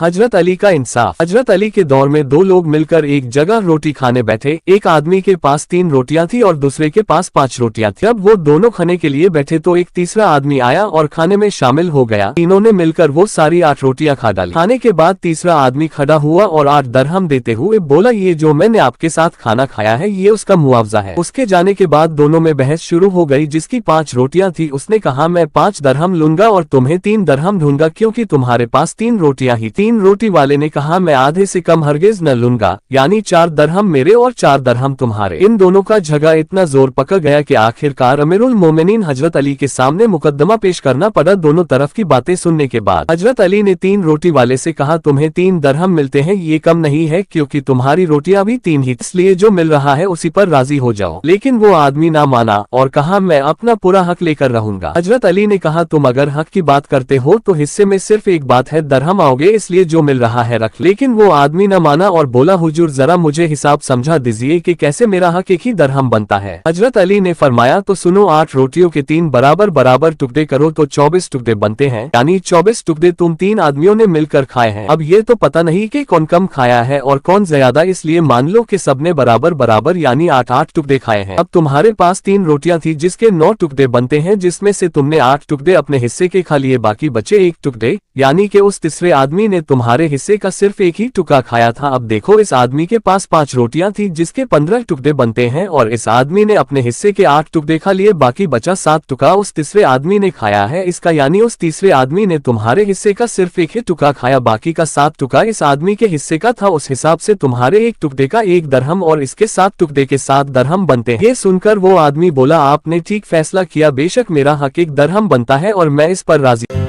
हजरत अली का इंसाफ। हजरत अली के दौर में दो लोग मिलकर एक जगह रोटी खाने बैठे। एक आदमी के पास 3 रोटियां थी और दूसरे के पास 5 रोटियां थी। जब वो दोनों खाने के लिए बैठे तो एक तीसरा आदमी आया और खाने में शामिल हो गया। तीनों ने मिलकर वो सारी 8 रोटियां खा डाली। खाने के बाद तीसरा आदमी खड़ा हुआ और 8 दरहम देते हुए बोला, ये जो मैंने आपके साथ खाना खाया है ये उसका मुआवजा है। उसके जाने के बाद दोनों में बहस शुरू हो गई। जिसकी 5 रोटियां थी उसने कहा, मैं 5 दरहम लूंगा और तुम्हें 3 दरहम दूंगा क्योंकि तुम्हारे पास 3 रोटियां ही। 3 रोटी वाले ने कहा, मैं आधे से कम हरगिज न लूंगा, यानी 4 दरहम मेरे और 4 दरहम तुम्हारे। इन दोनों का झगड़ा इतना जोर पकड़ गया कि आखिरकार अमीरुल मोमिनीन हजरत अली के सामने मुकदमा पेश करना पड़ा। दोनों तरफ की बातें सुनने के बाद हजरत अली ने 3 रोटी वाले से कहा, तुम्हें 3 दरहम मिलते हैं, ये कम नहीं है क्योंकि तुम्हारी रोटियां भी 3 ही, इसलिए जो मिल रहा है उसी पर राजी हो जाओ। लेकिन वो आदमी ना माना और कहा, मैं अपना पूरा हक लेकर रहूंगा। हजरत अली ने कहा, तुम अगर हक की बात करते हो तो हिस्से में सिर्फ एक बात है, दरहम आओगे, इसलिए जो मिल रहा है रख। लेकिन वो आदमी न माना और बोला, हुजूर जरा मुझे हिसाब समझा दीजिए कि कैसे मेरा हक एक ही दरहम बनता है। हजरत अली ने फरमाया, तो सुनो, 8 रोटियों के 3 बराबर बराबर टुकड़े करो तो 24 टुकड़े बनते हैं, यानी 24 टुकड़े तुम 3 आदमियों ने मिलकर खाए हैं। अब ये तो पता नहीं कि कौन कम खाया है और कौन ज्यादा, इसलिए मान लो कि सबने बराबर बराबर यानी 8-8 टुकड़े खाए हैं। अब तुम्हारे पास 3 रोटियां थी जिसके 9 टुकड़े बनते हैं, जिसमें से तुमने 8 टुकड़े अपने हिस्से के खा लिए, बाकी बचे 1 टुकड़े, यानी कि उस तीसरे आदमी ने तुम्हारे हिस्से का सिर्फ एक ही टुकड़ा खाया था। अब देखो, इस आदमी के पास 5 रोटियां थी जिसके 15 टुकड़े बनते हैं और इस आदमी ने अपने हिस्से के 8 टुकड़े खा लिए, बाकी बचा 7 टुकड़ा उस तीसरे आदमी ने खाया है। इसका यानी उस तीसरे आदमी ने तुम्हारे हिस्से का सिर्फ एक ही टुकड़ा खाया, बाकी का 7 टुकड़ा इस आदमी के हिस्से का था। उस हिसाब से तुम्हारे 1 टुकड़े का 1 दरहम और इसके 7 टुकड़े के 7 दरहम बनते हैं। ये सुनकर वो आदमी बोला, आपने ठीक फैसला किया, बेशक मेरा हक 1 दरहम बनता है और मैं इस पर राजी।